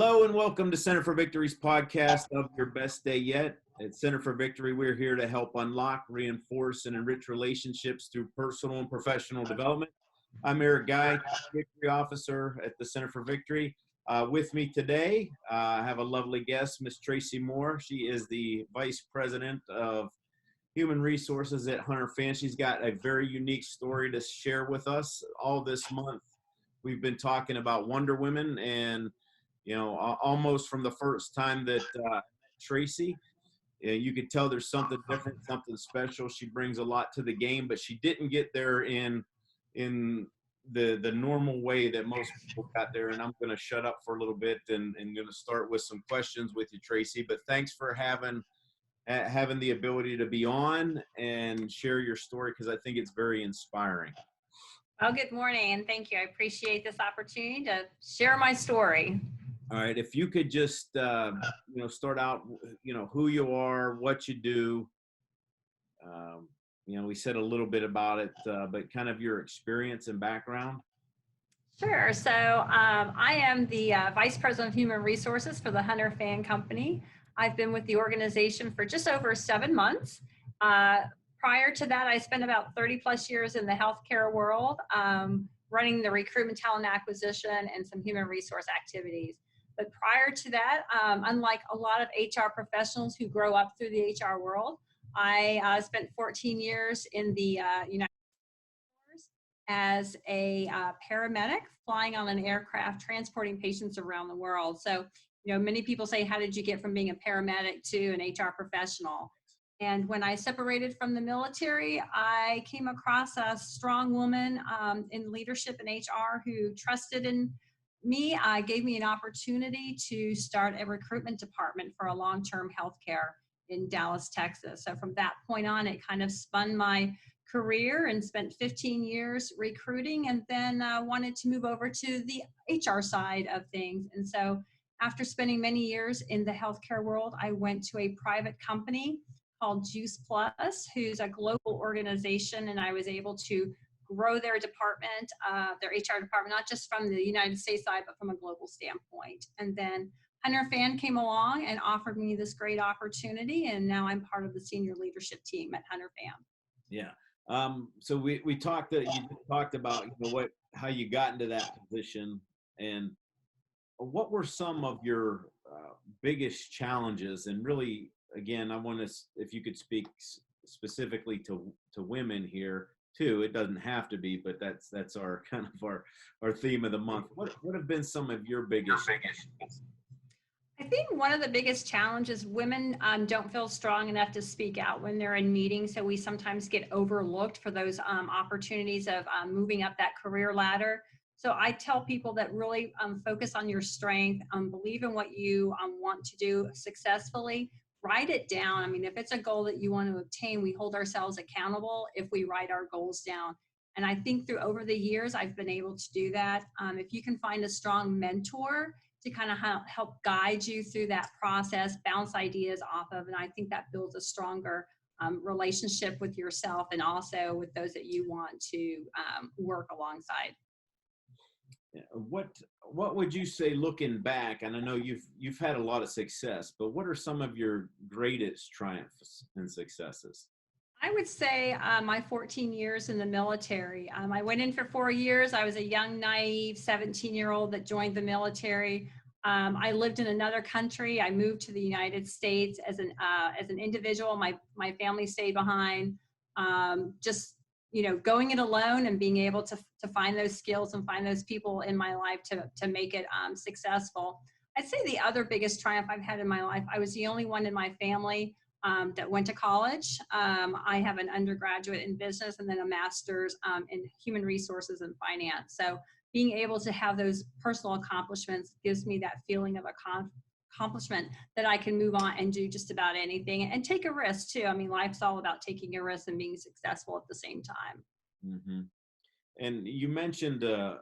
Hello and welcome to Center for Victory's podcast of Your Best Day Yet. At Center for Victory, we're here to help unlock, reinforce, and enrich relationships through personal and professional development. I'm Eric Guy, Victory Officer at the Center for Victory. With me today, I have a lovely guest, Miss Tracy Moore. She is the Vice President of Human Resources at Hunter Fan. She's got a very unique story to share with us. All this month, we've been talking about Wonder Women, and almost from the first time that Tracy, you could tell there's something different, something special. She brings a lot to the game, but she didn't get there in the normal way that most people got there. And I'm going to shut up for a little bit and going to start with some questions with you, Tracy. But thanks for having the ability to be on and share your story, because I think it's very inspiring. Well, good morning, and thank you. I appreciate this opportunity to share my story. All right, if you could just, start out, who you are, what you do. We said a little bit about it, but kind of your experience and background. Sure. So I am the Vice President of Human Resources for the Hunter Fan Company. I've been with the organization for just over 7 months. Prior to that, I spent about 30 plus years in the healthcare world, running the recruitment, talent acquisition, and some human resource activities. But prior to that, unlike a lot of HR professionals who grow up through the HR world, I spent 14 years in the United States as a paramedic, flying on an aircraft, transporting patients around the world. So, many people say, how did you get from being a paramedic to an HR professional? And when I separated from the military, I came across a strong woman in leadership in HR who trusted in me, gave me an opportunity to start a recruitment department for a long-term healthcare in Dallas, Texas. So from that point on, it kind of spun my career and spent 15 years recruiting, and then wanted to move over to the HR side of things. And so after spending many years in the healthcare world, I went to a private company called Juice Plus, who's a global organization, and I was able to grow their department, their HR department, not just from the United States side, but from a global standpoint. And then Hunter Fan came along and offered me this great opportunity, and now I'm part of the senior leadership team at Hunter Fan. Yeah. So we talked that you talked about how you got into that position, and what were some of your biggest challenges, and really, again, I want to, if you could speak specifically to women here too. It doesn't have to be, but that's our kind of our theme of the month. What have been some of your biggest? I think one of the biggest challenges, women don't feel strong enough to speak out when they're in meetings. So we sometimes get overlooked for those opportunities of moving up that career ladder. So I tell people that really focus on your strength, believe in what you want to do successfully. Write it down. I mean, if it's a goal that you want to obtain, we hold ourselves accountable if we write our goals down. And I think over the years, I've been able to do that. If you can find a strong mentor to kind of help guide you through that process, bounce ideas off of, and I think that builds a stronger relationship with yourself and also with those that you want to work alongside. What would you say, looking back, and I know you've had a lot of success, but what are some of your greatest triumphs and successes? I would say my 14 years in the military. I went in for 4 years. I was a young, naive 17-year-old that joined the military. I lived in another country. I moved to the United States as an individual. My family stayed behind. Going it alone and being able to find those skills and find those people in my life to make it successful. I'd say the other biggest triumph I've had in my life, I was the only one in my family that went to college. I have an undergraduate in business and then a master's in human resources and finance. So being able to have those personal accomplishments gives me that feeling of accomplishment that I can move on and do just about anything and take a risk too. I mean, life's all about taking a risk and being successful at the same time. Mm-hmm. And you mentioned a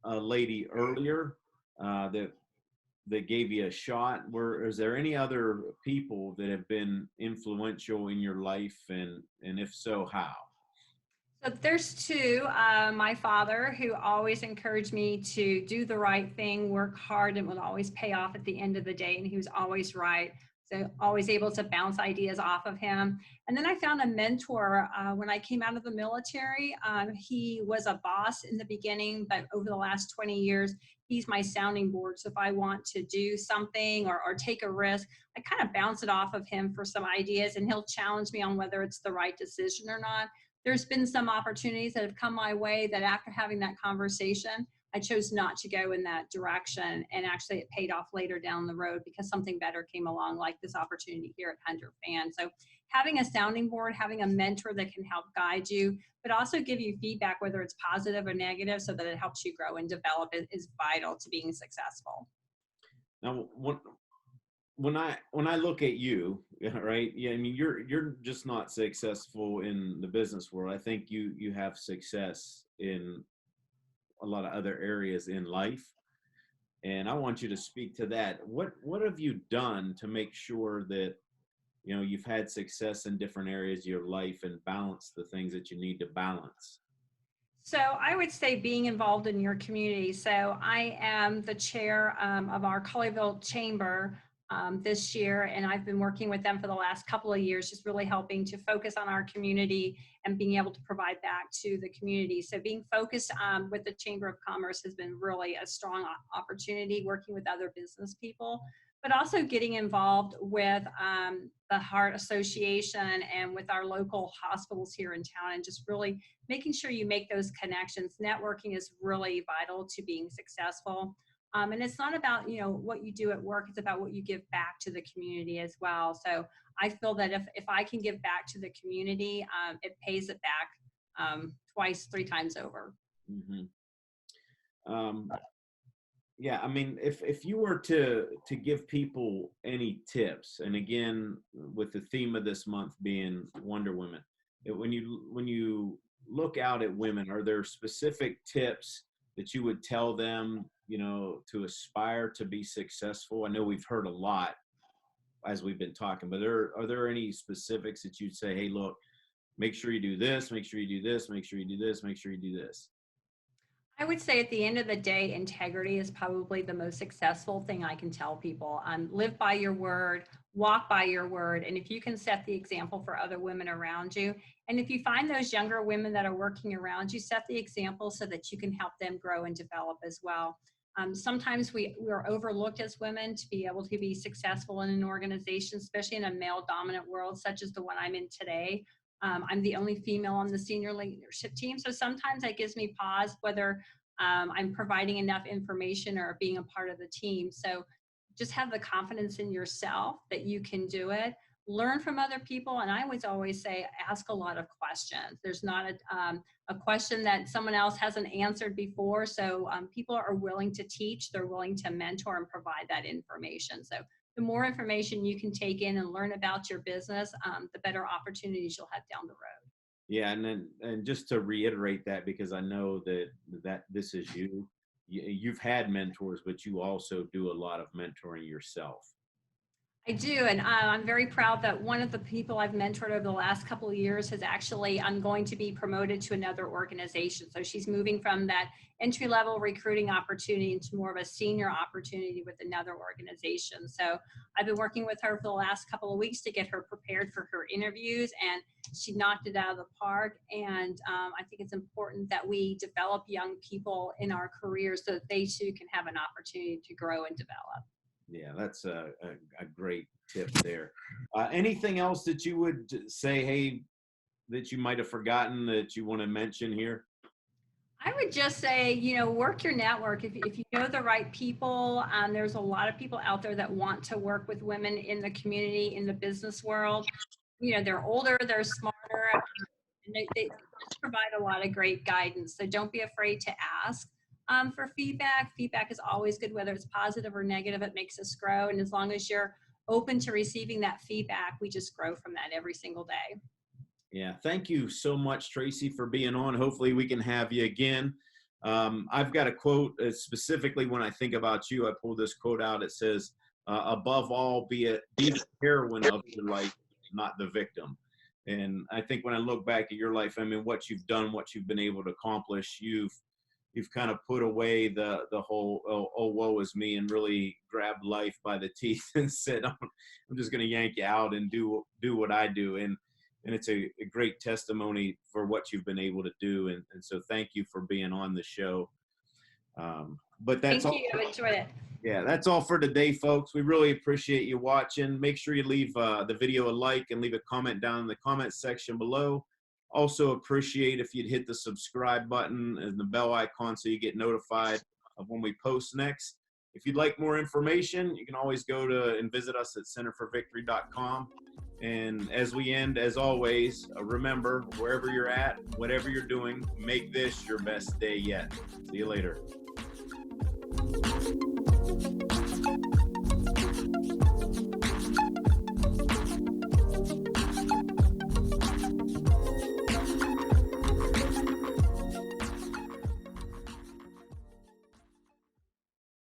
lady earlier that gave you a shot. Is there any other people that have been influential in your life, and if so, how? So there's two. My father, who always encouraged me to do the right thing, work hard, and would always pay off at the end of the day. And he was always right. So always able to bounce ideas off of him. And then I found a mentor when I came out of the military. He was a boss in the beginning, but over the last 20 years, he's my sounding board. So if I want to do something or take a risk, I kind of bounce it off of him for some ideas, and he'll challenge me on whether it's the right decision or not. There's been some opportunities that have come my way that after having that conversation, I chose not to go in that direction. And actually it paid off later down the road because something better came along, like this opportunity here at Hunter Fan. So having a sounding board, having a mentor that can help guide you, but also give you feedback, whether it's positive or negative, so that it helps you grow and develop, is vital to being successful. Now, when I look at you, right? Yeah, I mean, you're just not successful in the business world. I think you have success in a lot of other areas in life, and I want you to speak to that. What have you done to make sure that you've had success in different areas of your life and balance the things that you need to balance? So I would say being involved in your community. So I am the chair of our Colleyville Chamber this year, and I've been working with them for the last couple of years, just really helping to focus on our community and being able to provide back to the community. So being focused with the Chamber of Commerce has been really a strong opportunity, working with other business people, but also getting involved with the Heart Association and with our local hospitals here in town, and just really making sure you make those connections. Networking is really vital to being successful. And it's not about, what you do at work, it's about what you give back to the community as well. So I feel that if I can give back to the community, it pays it back twice, three times over. Hmm. Yeah, I mean, if you were to give people any tips, and again, with the theme of this month being Wonder Women, when you look out at women, are there specific tips that you would tell them, to aspire to be successful? I know we've heard a lot as we've been talking, but are there any specifics that you'd say, hey, look, make sure you do this, make sure you do this, make sure you do this, make sure you do this? I would say at the end of the day, integrity is probably the most successful thing I can tell people. Live by your word, walk by your word. And if you can set the example for other women around you, and if you find those younger women that are working around you, set the example so that you can help them grow and develop as well. Sometimes we're overlooked as women to be able to be successful in an organization, especially in a male dominant world such as the one I'm in today. I'm the only female on the senior leadership team. So sometimes that gives me pause whether I'm providing enough information or being a part of the team. So just have the confidence in yourself that you can do it. Learn from other people. And I always say, ask a lot of questions. There's not a question that someone else hasn't answered before. So people are willing to teach, they're willing to mentor and provide that information. So the more information you can take in and learn about your business, the better opportunities you'll have down the road. Yeah, and just to reiterate that, because I know that this is you've had mentors, but you also do a lot of mentoring yourself. I do, and I'm very proud that one of the people I've mentored over the last couple of years has actually, I'm going to be promoted to another organization. So she's moving from that entry-level recruiting opportunity into more of a senior opportunity with another organization. So I've been working with her for the last couple of weeks to get her prepared for her interviews, and she knocked it out of the park. And I think it's important that we develop young people in our careers so that they too can have an opportunity to grow and develop. Yeah, that's a great tip there. Anything else that you would say, hey, that you might have forgotten that you want to mention here? I would just say, work your network. If you know the right people, there's a lot of people out there that want to work with women in the community, in the business world. They're older, they're smarter, and they just provide a lot of great guidance. So don't be afraid to ask for feedback. Feedback is always good, whether it's positive or negative. It makes us grow. And as long as you're open to receiving that feedback, we just grow from that every single day. Yeah, thank you so much, Tracy, for being on. Hopefully we can have you again. I've got a quote specifically when I think about you. I pulled this quote out. It says, above all, be the heroine of your life, not the victim. And I think when I look back at your life, I mean, what you've done, what you've been able to accomplish, you've kind of put away the whole woe is me, and really grabbed life by the teeth and said, I'm just going to yank you out and do what I do. And it's a great testimony for what you've been able to do. And so thank you for being on the show. But that's Thank all. you. I enjoyed it. Yeah, that's all for today, folks. We really appreciate you watching. Make sure you leave the video a like and leave a comment down in the comment section below. Also appreciate if you'd hit the subscribe button and the bell icon so you get notified of when we post next. If you'd like more information, you can always go to and visit us at centerforvictory.com. And as we end, as always, remember, wherever you're at, whatever you're doing, make this your best day yet. See you later.